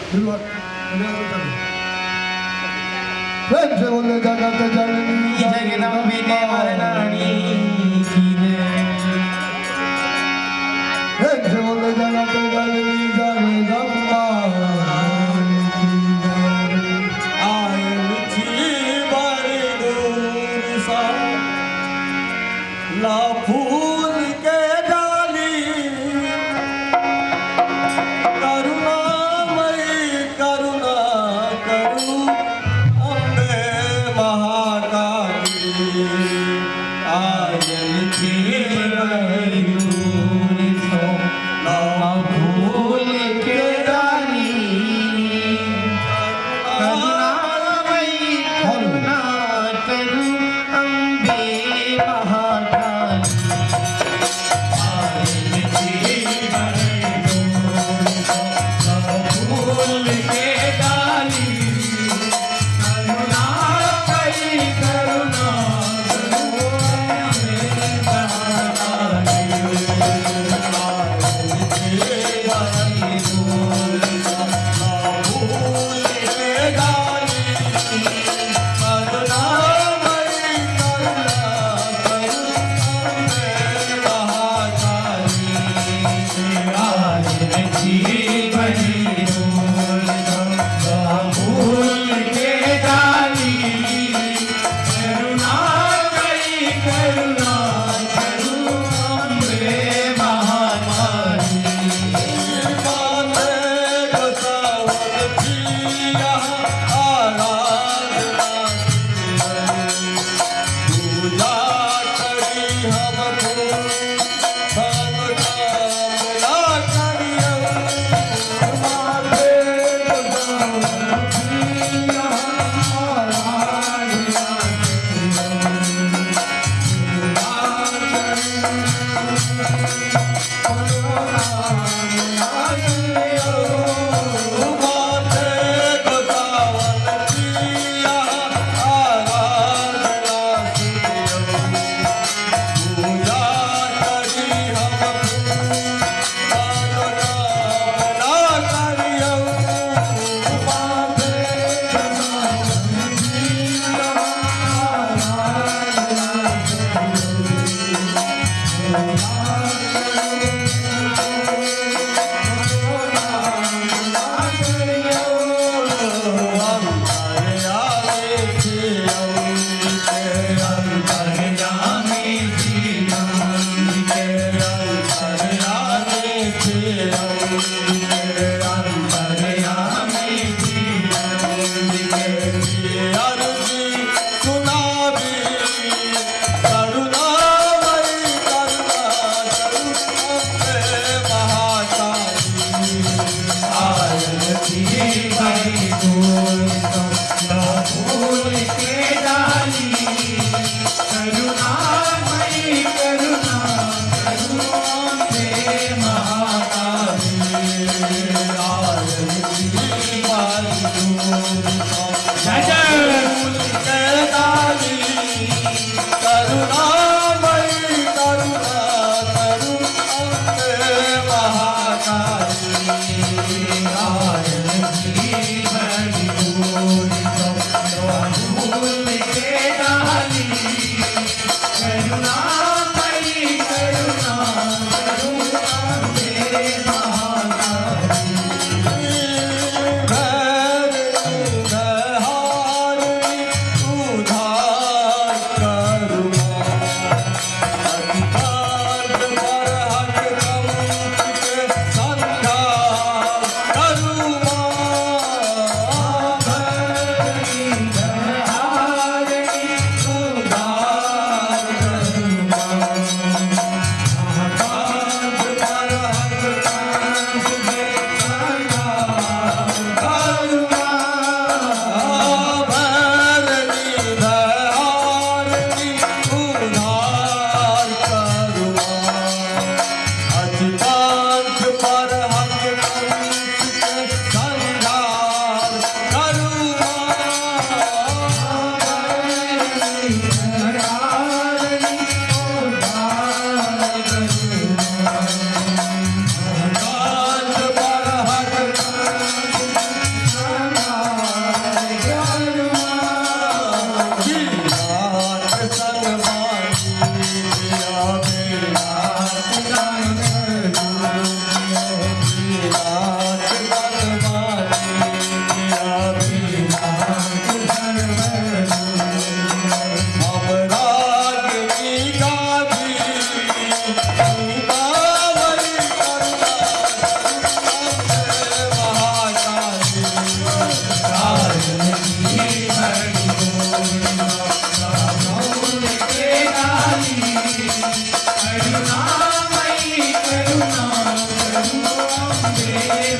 प्रेम से बोले जगत जननी जगदम्बिके वरदानी की जय। प्रेम से बोले जगत जननी जगदम्बा की जय। आए मिठी बारी दूर सा ला फूल के डाली करुणामयी करुणा करू अम्बे महाकाली।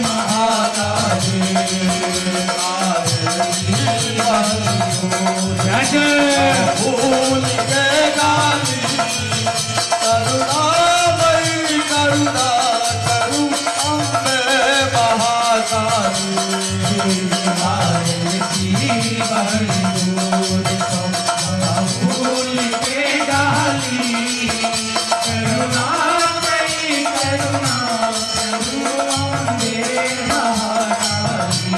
महाकाली जय जय भूल के गाली करुणामयी करुणा करु अम्बे महाकाली भूल के डाली करुणामयी करुणा करुणांबे महाकाली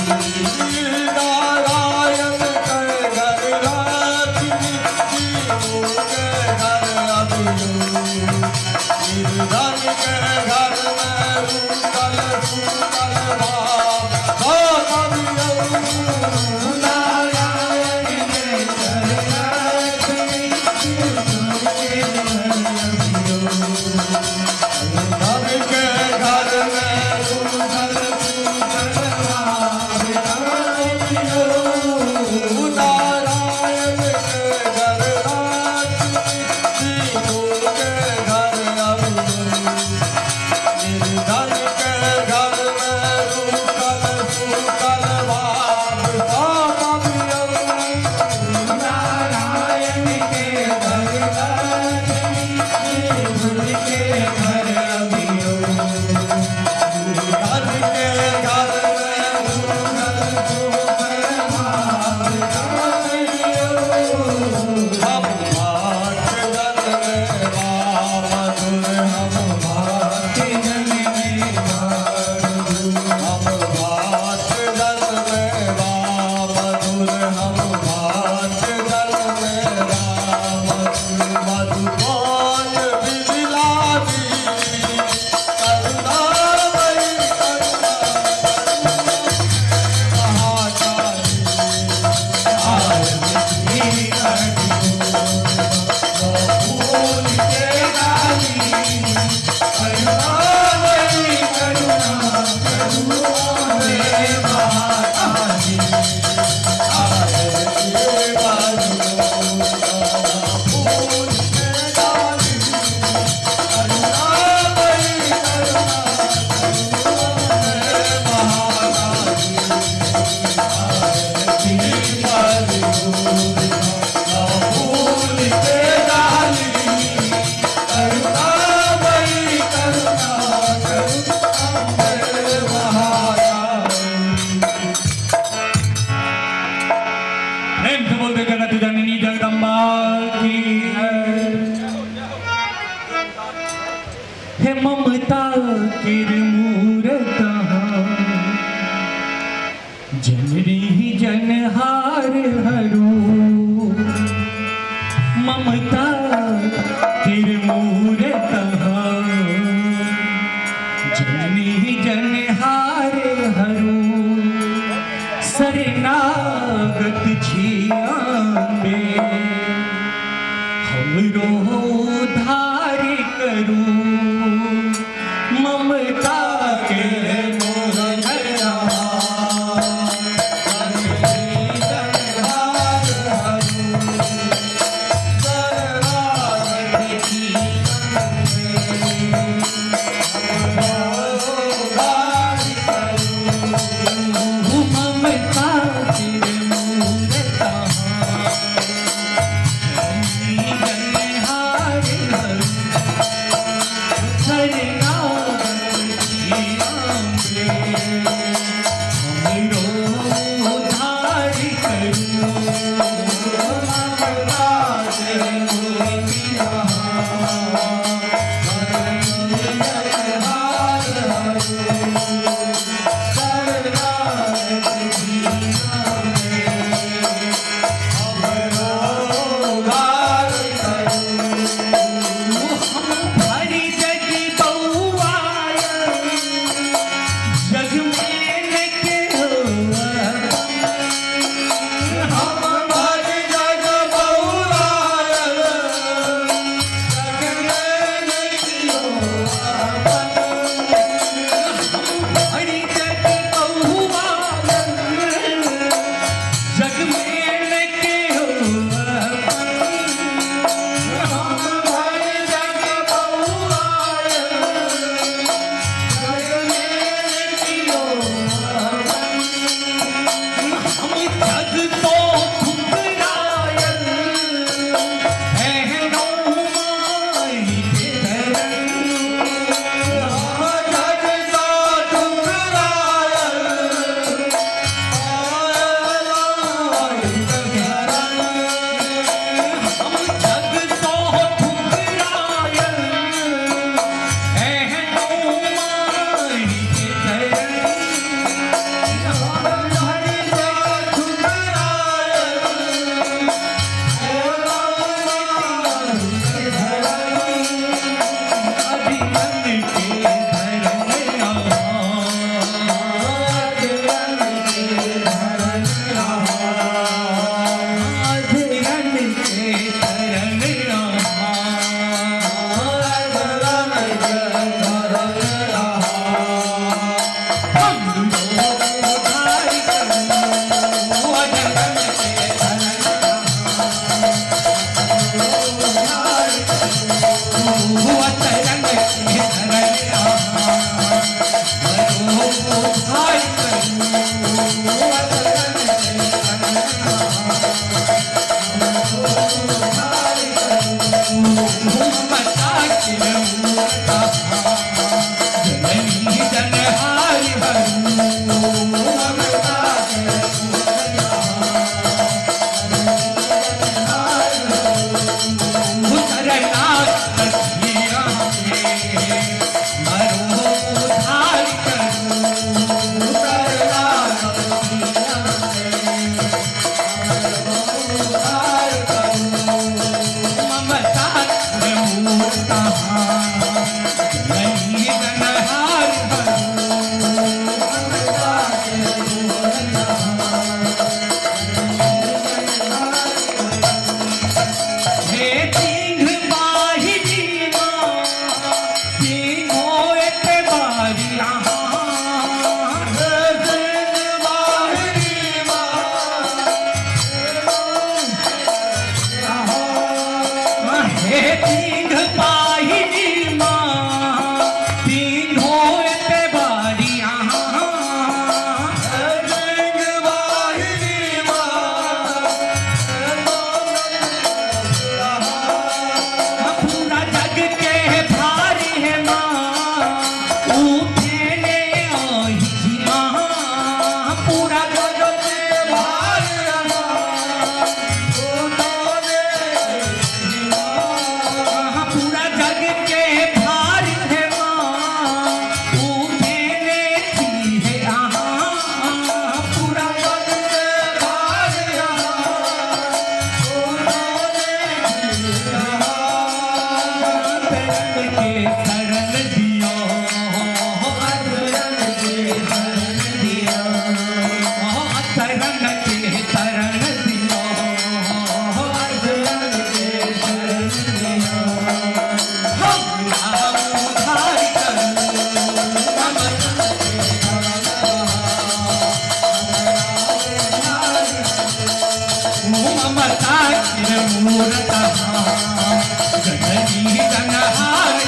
नारायण के घर लक्ष्मी जीव के घर अभियो निर्धन के घर में रूकल सूकल भाव अभियो नारायण के घर लक्ष्मी निर्धन के घर में रूकल सूकल नारायण के घर लक्ष्मी जीव के घर अभियो निर्धन के घर में रूकल सूकल भाव अभियो नारायण के घर लक्ष्मी भूल के घर अभियो निर्धन के घर में रूकल सूकल भाव अभियो हम भाट जन में बामधुर हम भाट जन में हम भाट जल में बामधुर हम भाट जल में बामधुर मधुपान बिदिलादी करुणामयी करुणा महाकाली भूल के डाली करुणामयी करुणा करुणांबे महाकाली भूल के डाली करुणामयी करुणा करुणांबे प्रेम से बोलते जगत जननी जगदम्बा की हे ममता किरमूरत जननी जनहार हरू ममता किरमूरत जननी जनहार हरू शरणागत छियाबे हमरो धार करू ममता के मोहनया ममता के मोहनया जग में मूरत जननी जनहार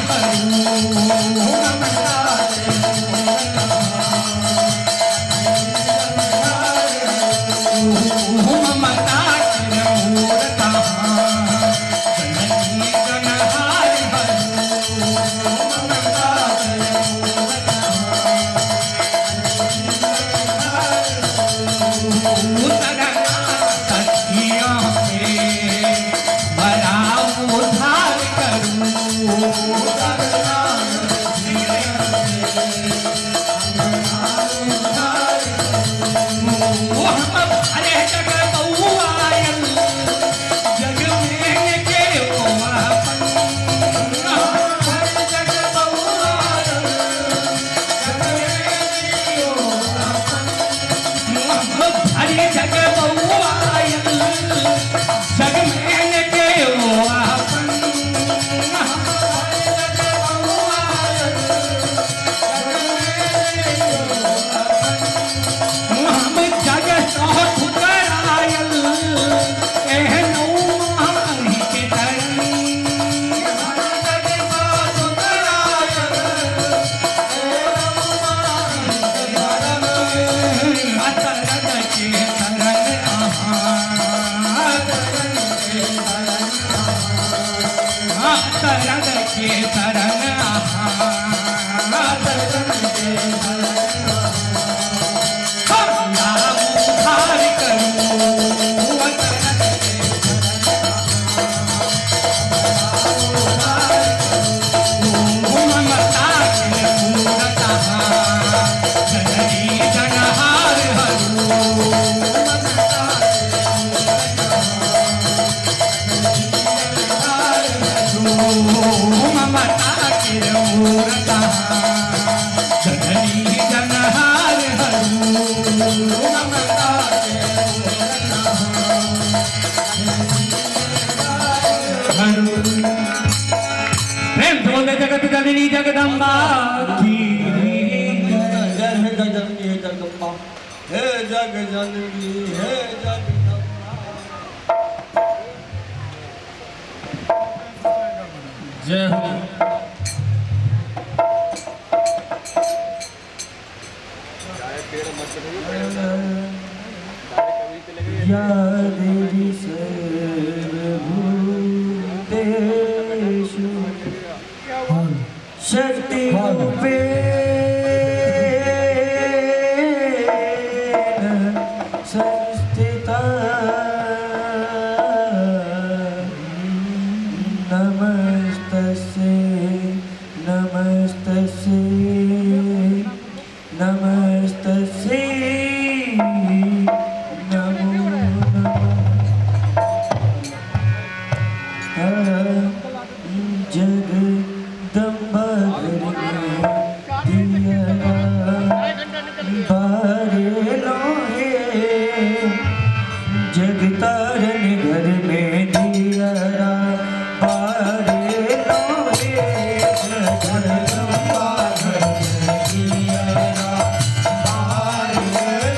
ममता मूरत जननी जनहार प्रेम से बोलते जगत जननी जगदम्बा की जय हे जननी हे जगदम्बा हे जग जननी हे जगदम्बा जय हो या देवी सर्वभूतेषु शक्तिरूपेण संस्थिता नमस्तस्यै नमस्तस्यै नमस्तस्यै नमो नमः जगदम्बा दिया बारे लोहे जगतारन घर में दिया बारे लोहे जगदम्बा घर में दिया बारे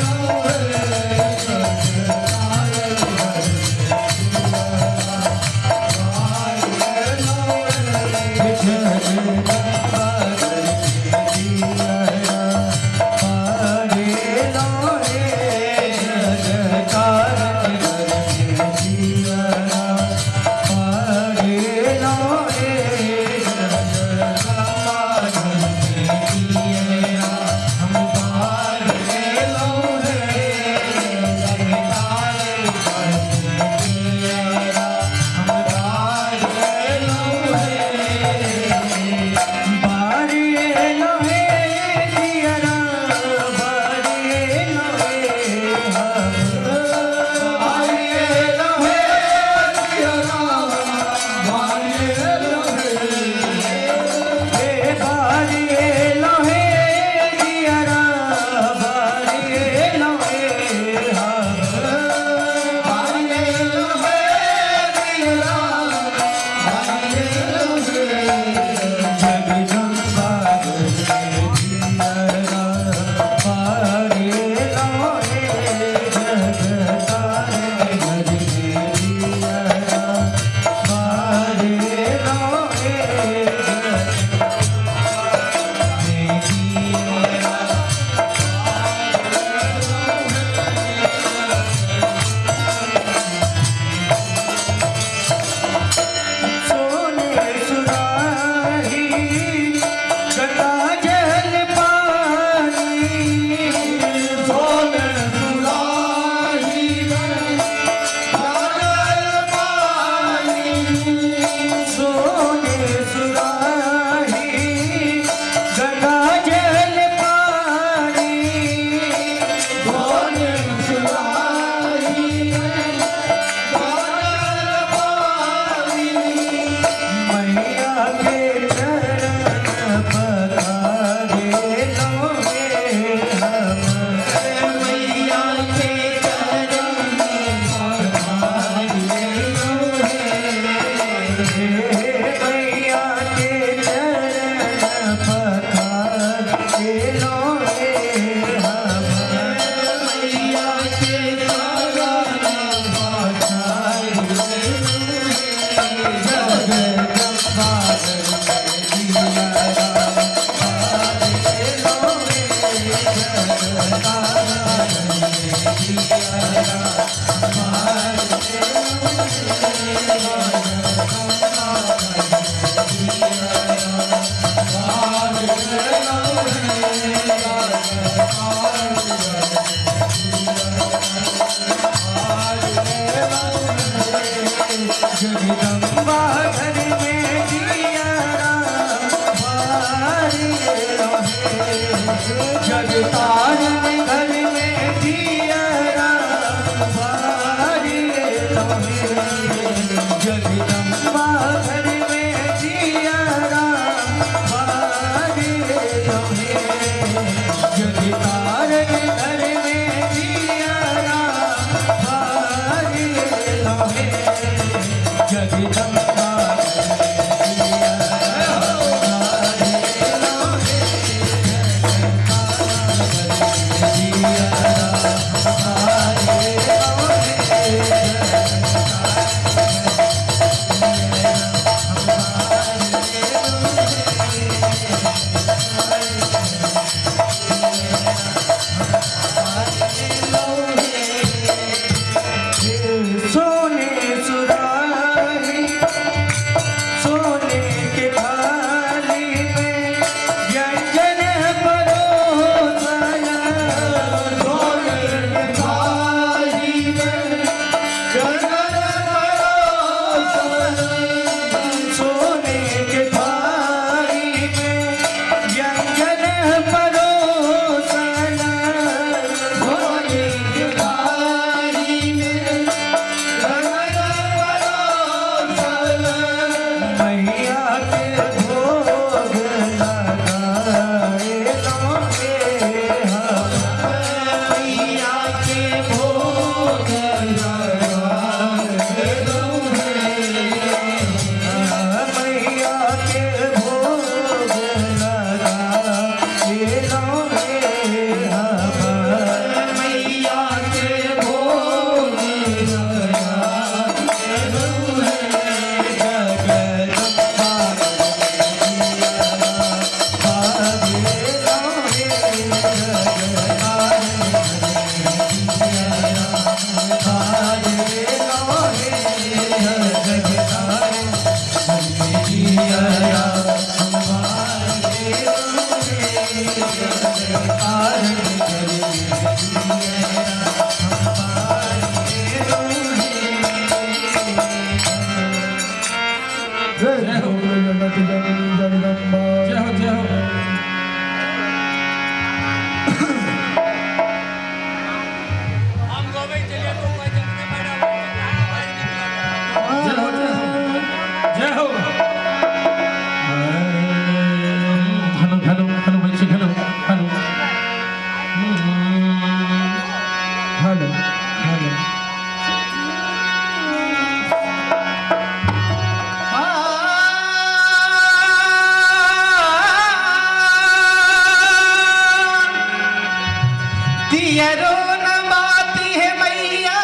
दियरो नवाती है मैया,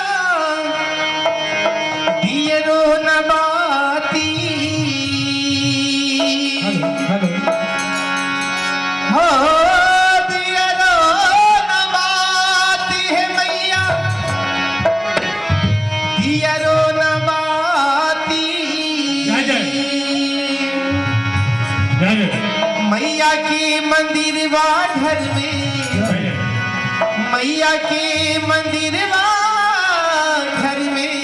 दियरो नवाती हो, दियरो नवाती है मैया, दियरो नवाती। जय जय जय जय मैया के मंदिर वा घर में, जय जय मैया के मंदिर वा घर में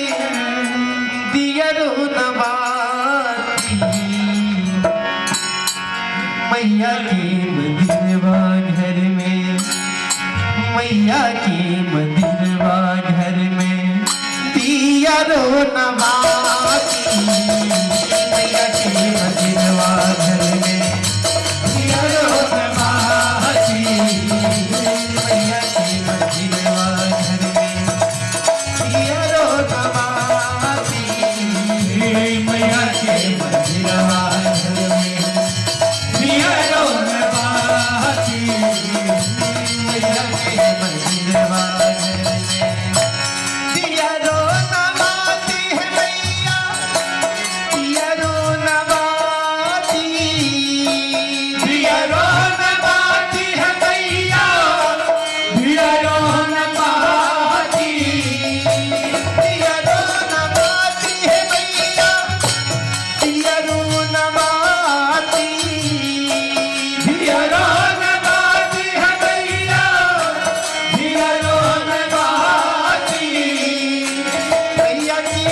दियरो नवाती। मैया के मंदिर वा घर में, मैया के मंदिर वा घर में दियरो नवाती। मैया के मंदिर वा घर में दियरो नवाती। मैया के मंदिर वा घर में दियरो नवाती। मैया के मंदिर वा घर में दियरो नवाती। मैया के मंदिर वा घर में दियरो नवाती है मैया, दियरो नवाती। दियरो नवाती है मैया, दियरो नवाती। दियरो नवाती है मैया, दियरो नवाती। दियरो नवाती है मैया, दियरो नवाती। मैया की